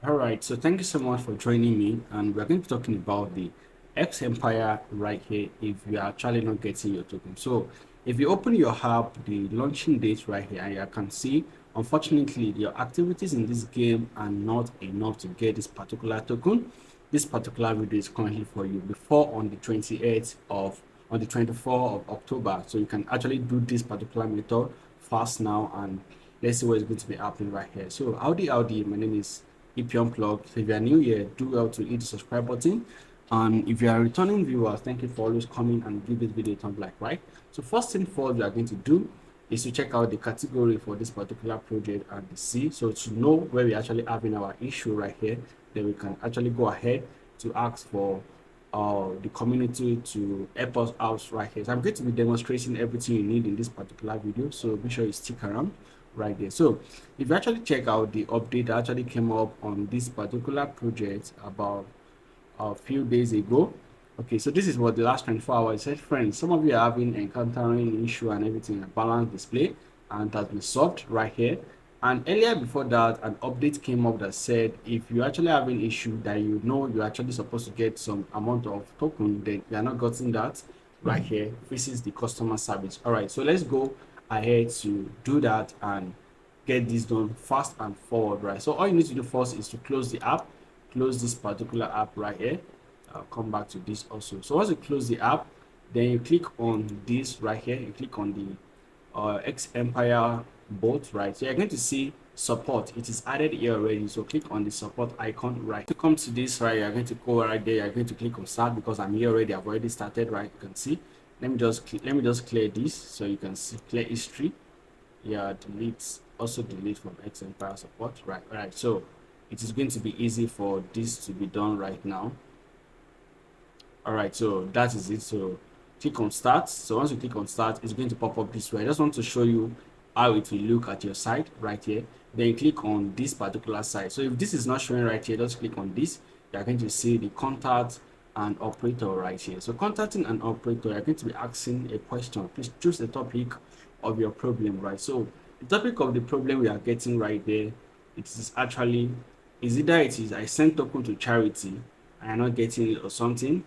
All right, so thank you so much for joining me, and we're going to be talking about the X Empire right here if you are actually not getting your token. So if you open your app, the launching date right here, and you can see, unfortunately, your activities in this game are not enough to get this particular token. This particular video is currently for you before on the 28th of on the 24th of October. So you can actually do this particular method fast now, and let's see what is going to be happening right here. So howdy, my name is EPM Plug. So if you are new here, do well to hit the subscribe button. And if you are a returning viewer, thank you for always coming and give this video a thumb like, right? So first thing first we are going to do is to check out the category for this particular project and see. So to know where we actually having our issue right here, then we can actually go ahead to ask for the community to help us out right here. So I'm going to be demonstrating everything you need in this particular video. So be sure you stick around right there. So if you actually check out the update that actually came up on this particular project about a few days ago. Okay, so this is what the last 24 hours said. Friends, some of you are having encountering issue and everything, a balance display, and that has been solved right here. And earlier before that, an update came up that said if you actually have an issue that you know you're actually supposed to get some amount of token, then you are not getting that right here. This is the customer service. All right, so let's go ahead to do that and get this done fast and forward, right? So all you need to do first is to close the app, close this particular app right here. I'll come back to this also. So once you close the app, then you click on this right here. You click on the X Empire bot, right? So you're going to see support. It is added here already. So click on the support icon, right? To come to this, right, you're going to go right there. You're going to click on start because I'm here already. I've already started, right? You can see. Let me just clear this so you can see clear history. Yeah, delete, also delete from X Empire support, right? So it is going to be easy for this to be done right now. All right, so that is it. So click on start. So once you click on start, it's going to pop up this way. I just want to show you how it will look at your site right here. Then you click on this particular site. So if this is not showing right here, just click on this. You're going to see the contact and operator right here. So contacting an operator, you're going to be asking a question. Please choose the topic of your problem, right? So the topic of the problem we are getting right there, it is actually, is either it is I sent token to charity, I am not getting it or something.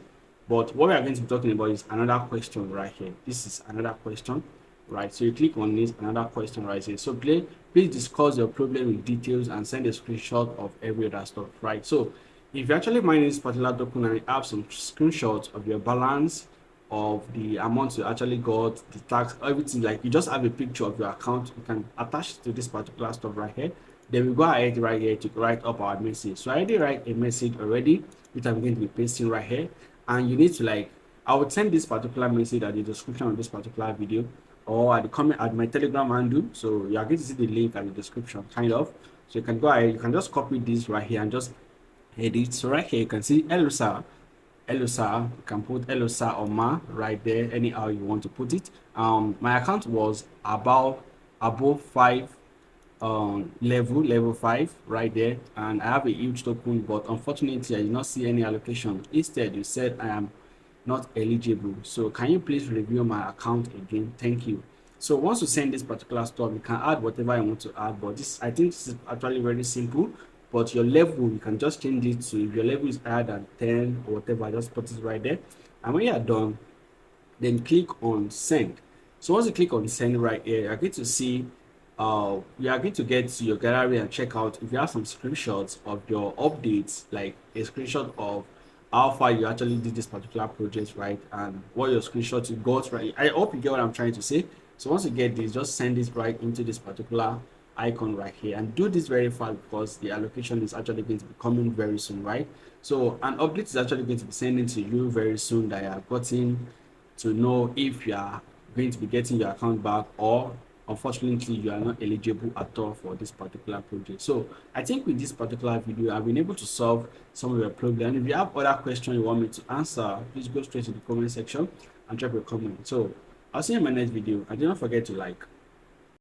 But what we are going to be talking about is another question right here. This is another question, right? So you click on this, another question right here. So please discuss your problem in details and send a screenshot of every other stuff, right? So if you actually mine this particular token and you have some screenshots of your balance, of the amount you actually got, the tax, everything, like you just have a picture of your account, you can attach to this particular stuff right here. Then we go ahead right here to write up our message. So I already write a message already, which I'm going to be pasting right here. And you need to, like, I would send this particular message at the description of this particular video or at the comment at my Telegram handle. So you are going to see the link at the description, kind of. So you can go ahead, you can just copy this right here and just edit. So right here you can see hello sir. Hello sir, you can put hello sir or ma right there, anyhow you want to put it. My account was above 5 level 5 right there, and I have a huge token, but unfortunately I did not see any allocation. Instead you said I am not eligible, so can you please review my account again? Thank you. So once you send this particular stuff, you can add whatever you want to add, but this, I think this is actually very simple. But your level, you can just change it to, if your level is higher than 10 or whatever, just put it right there. And when you are done, then click on send. So once you click on send right here, you're going to see you are going to get to your gallery and check out if you have some screenshots of your updates, like a screenshot of how far you actually did this particular project, right? And what your screenshot you got, right? I hope you get what I'm trying to say. So once you get this, just send this right into this particular icon right here and do this very fast because the allocation is actually going to be coming very soon, right? So an update is actually going to be sending to you very soon that you are getting to know if you are going to be getting your account back, or unfortunately you are not eligible at all for this particular project. So I think with this particular video I've been able to solve some of your problem. If you have other questions you want me to answer, please go straight to the comment section and drop your comment. So I'll see you in my next video, and do not forget to like,